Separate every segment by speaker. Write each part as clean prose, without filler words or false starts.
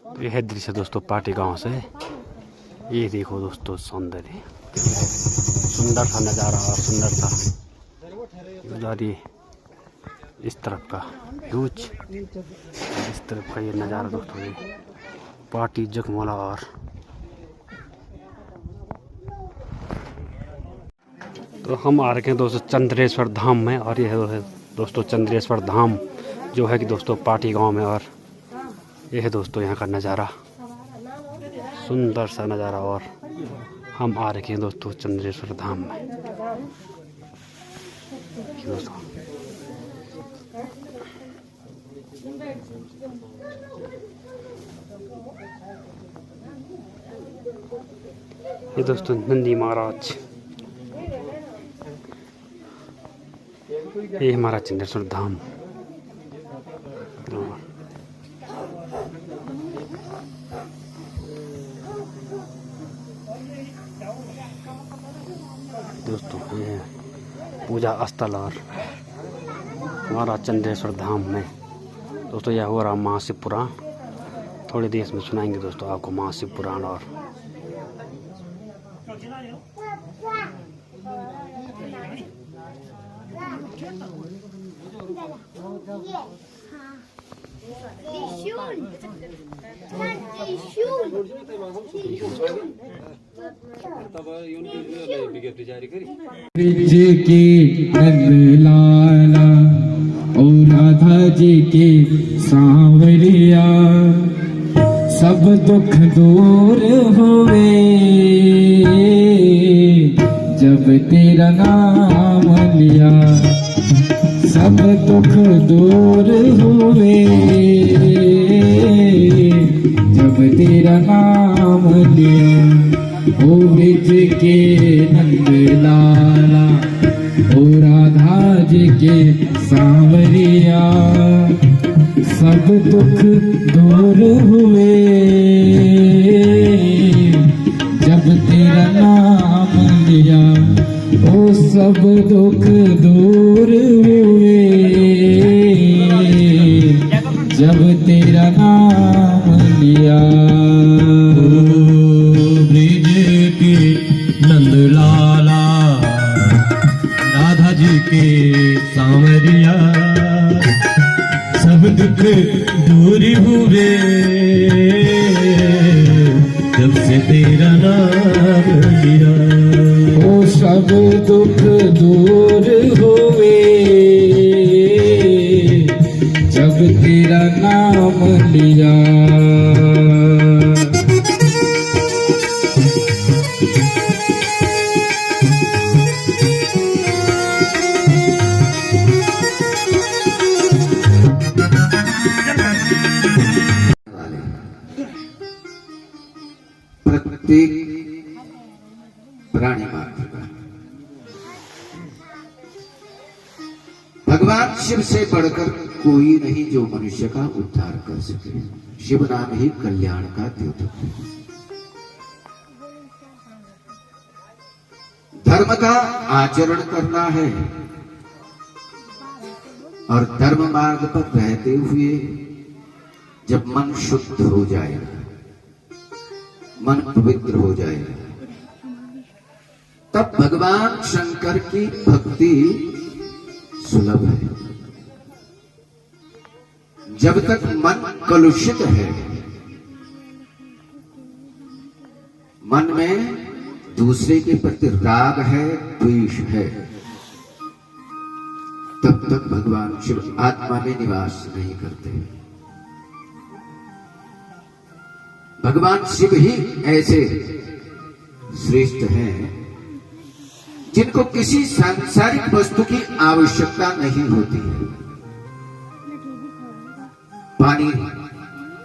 Speaker 1: यह दृश्य दोस्तों पार्टी गांव से। ये देखो दोस्तों सौंदर्य, सुंदर सा नज़ारा और सुंदर सा गुजारी। इस तरफ का ह्यूज, इस तरफ का ये नज़ारा दोस्तों, ये पार्टी जगमोला। और तो हम आ रखे हैं दोस्तों चंद्रेश्वर धाम में, और ये है दोस्तों चंद्रेश्वर धाम जो है कि दोस्तों पार्टी गांव में। और ये है दोस्तों यहाँ का नज़ारा, सुंदर सा नज़ारा। और हम आ रखे हैं दोस्तों चंद्रेश्वर धाम में दोस्तों। ये दोस्तों नंदी महाराज, ये हमारा चंद्रेश्वर धाम। दोस्तों ये पूजा स्थल और हमारा चंद्रेश्वर धाम में दोस्तों यह हो रहा महाशिव पुराण। थोड़ी देर में सुनाएंगे दोस्तों आपको महाशिव पुराण। और
Speaker 2: ब्रिज के नंद लाला और राधा जी के सांवरिया, सब दुख दूर हुए जब तेरा नाम लिया। सब दुख दूर हुए जब तेरा नाम लिया। ओ ब्रिज के नंद लाला ओ राधा जी के सांवरिया, सब दुख दूर हुए जब तेरा नाम लिया। ओ सब दुख दूर हुए जब तेरा नाम लिया।
Speaker 3: ब्रिज के नंद लाला राधा जी के सांवरिया, सब दुख दूर हुए जब से तेरा नाम लिया।
Speaker 2: ओ सब दुख दूर हुए जब तेरा नाम लिया।
Speaker 4: प्रत्येक प्राणी मात्र का भगवान शिव से बढ़कर कोई नहीं जो मनुष्य का उद्धार कर सके। शिव नाम ही कल्याण का द्योतक है। धर्म का आचरण करना है और धर्म मार्ग पर रहते हुए जब मन शुद्ध हो जाएगा, मन पवित्र हो जाएगा, तब भगवान शंकर की भक्ति सुलभ है। जब तक मन कलुषित है, मन में दूसरे के प्रति राग है, द्वेष है, तब तक भगवान शिव आत्मा में निवास नहीं करते। भगवान शिव ही ऐसे श्रेष्ठ हैं जिनको किसी सांसारिक वस्तु की आवश्यकता नहीं होती है। पानी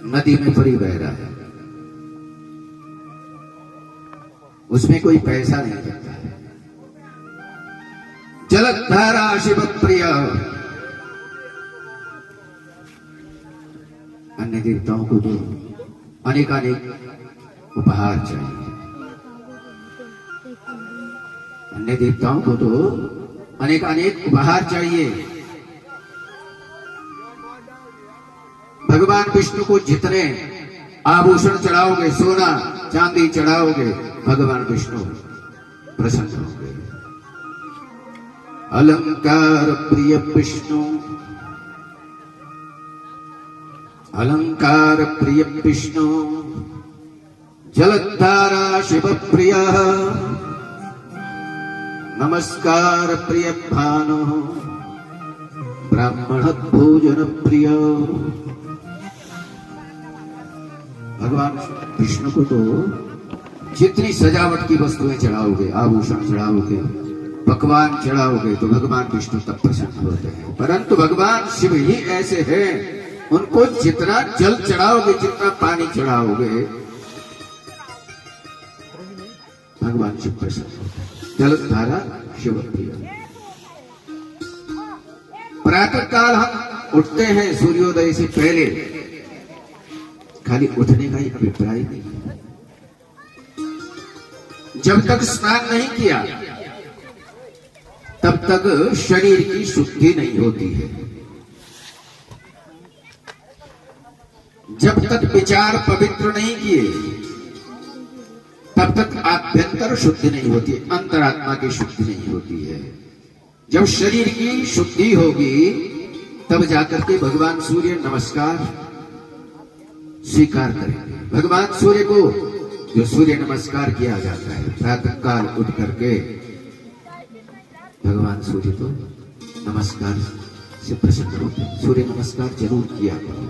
Speaker 4: नदी में फ्री बह रहा है, उसमें कोई पैसा नहीं लगता है। जलधारा शिव प्रिय, अन्य देवताओं को तो अनेकानेक उपहार चाहिए। अन्य देवताओं को तो अनेकानेक उपहार चाहिए। भगवान विष्णु को जितने आभूषण चढ़ाओगे, सोना चांदी चढ़ाओगे, भगवान विष्णु प्रसन्न होंगे। अलंकार प्रिय विष्णु, अलंकार प्रिय विष्णु, जलधारा शिव प्रिय, नमस्कार प्रिय भानु, ब्राह्मण भोजन प्रिय। भगवान विष्णु को तो जितनी सजावट की वस्तुएं चढ़ाओगे, आभूषण चढ़ाओगे, पकवान चढ़ाओगे, तो भगवान विष्णु तब प्रसन्न होते हैं। परंतु भगवान शिव ही ऐसे हैं, उनको जितना जल चढ़ाओगे, जितना पानी चढ़ाओगे, भगवान शिव प्रसन्न होते हैं। जलधारा शिव प्रिय। प्रातः काल हम उठते हैं सूर्योदय से पहले, खाली उठने का ही अभिप्राय नहीं है। जब तक स्नान नहीं किया तब तक शरीर की शुद्धि नहीं होती है। जब तक विचार पवित्र नहीं किए तब तक आभ्यंतर शुद्धि नहीं होती, अंतरात्मा की शुद्धि नहीं होती है। जब शरीर की शुद्धि होगी तब जाकर के भगवान सूर्य नमस्कार स्वीकार करेंगे। भगवान सूर्य को जो सूर्य नमस्कार किया जाता है, प्रातः काल उठ करके भगवान सूर्य तो नमस्कार से प्रसन्न होते हैं। सूर्य नमस्कार जरूर किया करो।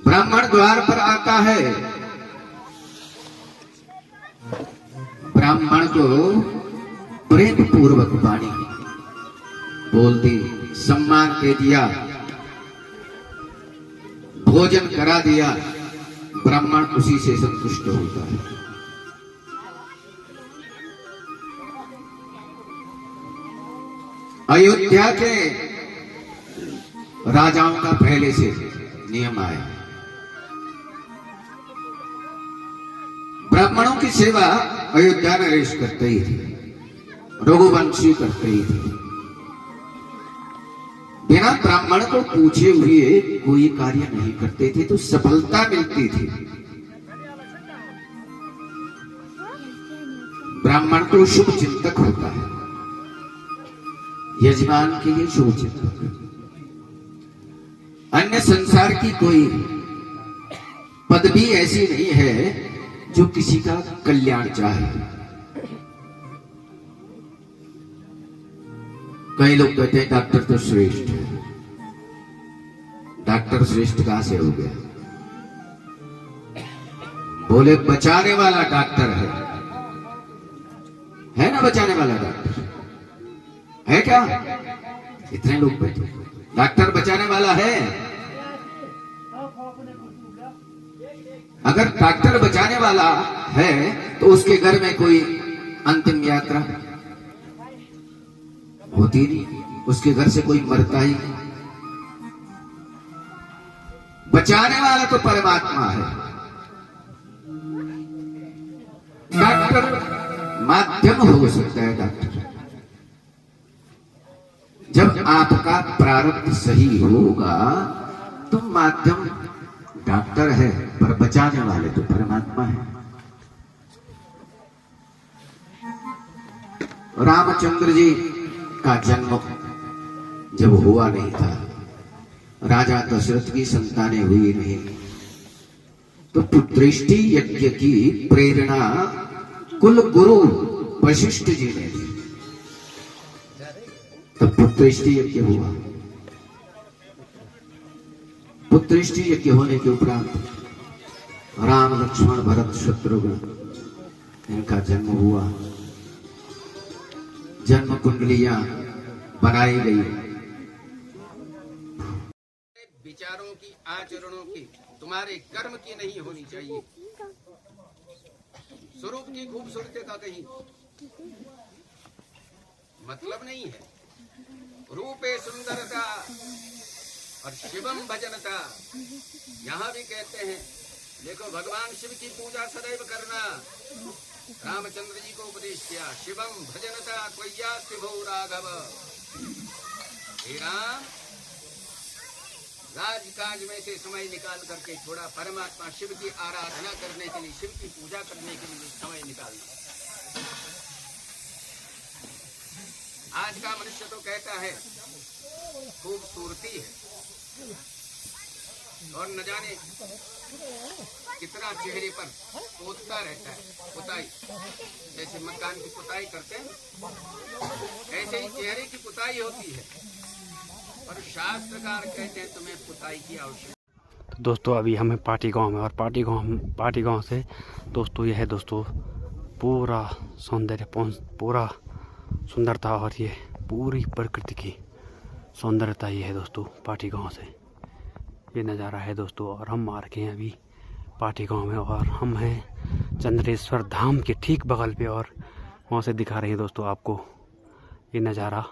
Speaker 4: ब्राह्मण द्वार पर आता है, ब्राह्मण को प्रेम पूर्वक वाणी बोल दी, सम्मान दे दिया, भोजन करा दिया, ब्राह्मण उसी से संतुष्ट होता है। अयोध्या के राजाओं का पहले से नियम आया, ब्राह्मणों की सेवा अयोध्या नरेश करते ही थे, रघुवंशी करते ही थे। बिना ब्राह्मण को पूछे हुए कोई कार्य नहीं करते थे, तो सफलता मिलती थी। ब्राह्मण तो शुभ चिंतक होता है, यजमान के लिए शुभ चिंतक। अन्य संसार की कोई पदवी ऐसी नहीं है जो किसी का कल्याण चाहे। कई लोग कहते हैं डॉक्टर तो श्रेष्ठ है। डॉक्टर श्रेष्ठ कहां से हो गया? बोले बचाने वाला डॉक्टर है ना, बचाने वाला डॉक्टर है क्या? इतने लोग बैठे, डॉक्टर बचाने वाला है। अगर डॉक्टर बचाने वाला है तो उसके घर में कोई अंतिम यात्रा होती नहीं, उसके घर से कोई मरता ही नहीं। बचाने वाला तो परमात्मा है। डॉक्टर माध्यम हो सकता है। डॉक्टर जब आपका प्रारब्ध सही होगा तो माध्यम डॉक्टर है, पर बचाने वाले तो परमात्मा है। रामचंद्र जी का जन्म जब हुआ नहीं था, राजा दशरथ की संतानें हुई नहीं, तो पुत्रेष्टि यज्ञ की प्रेरणा कुल गुरु वशिष्ठ जी ने दी। तब पुत्रेष्टि यज्ञ हुआ। पुत्रेष्टि यज्ञ होने के उपरांत राम लक्ष्मण भरत शत्रुघ्न इनका जन्म हुआ। जन्म कुंडलियां बनाई गई। विचारों की, आचरणों की, तुम्हारे कर्म की नहीं होनी चाहिए। स्वरूप की खूबसूरती का कहीं मतलब नहीं है। रूपे सुंदरता और शिवम भजनता, यहां भी कहते हैं देखो भगवान शिव की पूजा सदैव करना। रामचंद्र जी को उपदेश किया, शिवम भजनता त्वय्यास्ति भो राघव। हे राम, राजकाज में से समय निकाल करके थोड़ा परमात्मा शिव की आराधना करने के लिए, शिव की पूजा करने के लिए समय निकालना। आज का मनुष्य तो कहता है खूबसूरती है, और न जाने कितना चेहरे पर पोतता रहता है, पुताई। जैसे मकान की पुताई करते हैं, ऐसे ही चेहरे की पुताई होती है, और शास्त्रकार कहते हैं तुम्हें पुताई की आवश्यकता।
Speaker 1: तो दोस्तों अभी हमें पाटी गांव में, और पाटी गांव से दोस्तों यह है दोस्तों पूरा सौंदर्य, पूरा सुंदरता, और ये पूरी प्रकृति की सौंदर्यता ये है दोस्तों पाटी गांव से ये नज़ारा है दोस्तों। और हम आ रखे हैं अभी पाटी गांव में, और हम हैं चंद्रेश्वर धाम के ठीक बगल पे, और वहाँ से दिखा रहे हैं दोस्तों आपको ये नज़ारा,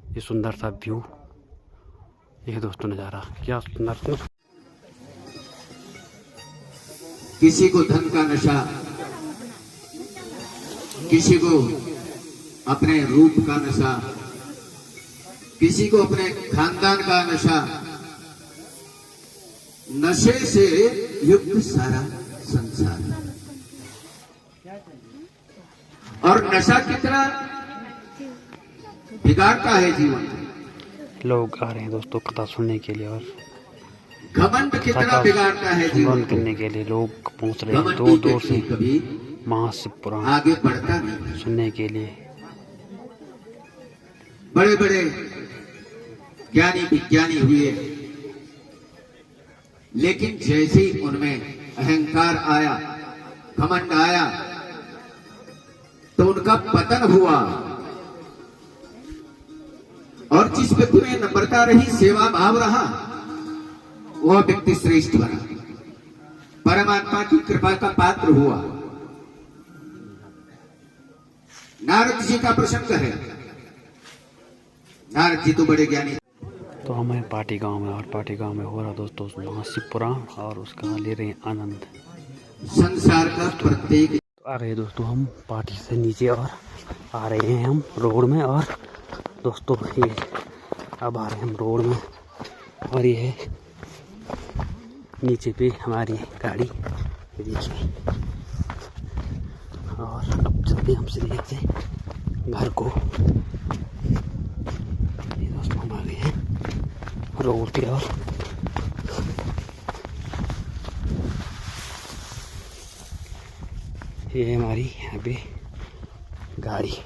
Speaker 1: ये सुंदर सा व्यू। ये दोस्तों नज़ारा क्या सुंदर।
Speaker 4: किसी को धन का नशा, किसी को अपने रूप का नशा, किसी को अपने खानदान का नशा, नशे से युक्त सारा संसार। और नशा कितना बिगाड़ता है जीवन।
Speaker 1: लोग आ रहे हैं दोस्तों कथा सुनने के लिए, और
Speaker 4: घमंड कितना बिगाड़ता है जीवन
Speaker 1: करने के लिए लोग पहुंच रहे हैं दूर दूर से
Speaker 4: कभी
Speaker 1: महाशिव पुराण
Speaker 4: आगे बढ़ता नहीं।
Speaker 1: सुनने के लिए।
Speaker 4: बड़े बड़े ज्ञानी विज्ञानी हुए, लेकिन जैसे ही उनमें अहंकार आया, घमंड आया, तो उनका पतन हुआ। और जिस व्यक्ति में नम्रता रही, सेवा भाव रहा, वह व्यक्ति श्रेष्ठ बना, परमात्मा की कृपा का पात्र हुआ। नारद जी का प्रसंग है। नारद जी तो बड़े ज्ञानी।
Speaker 1: तो हमें पाटी गांव में, और पाटी गांव में हो रहा दोस्तों महाशिव पुराण, और उसका ले रहे हैं आनंद।
Speaker 4: संसार का प्रत्येक
Speaker 1: आ रहे हैं दोस्तों हम पाटी से नीचे, और आ रहे हैं हम रोड में। और दोस्तों ये अब आ रहे हैं हम रोड में, और ये है नीचे पे हमारी गाड़ी देखिए। और अब चलते हम सीधे से घर को। ये दोस्तों हम आ गए हैं रोड पे, और ये हमारी यहाँ पे गाड़ी।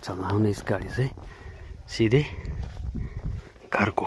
Speaker 1: चलना हमने इस गाड़ी से सीधे घर को।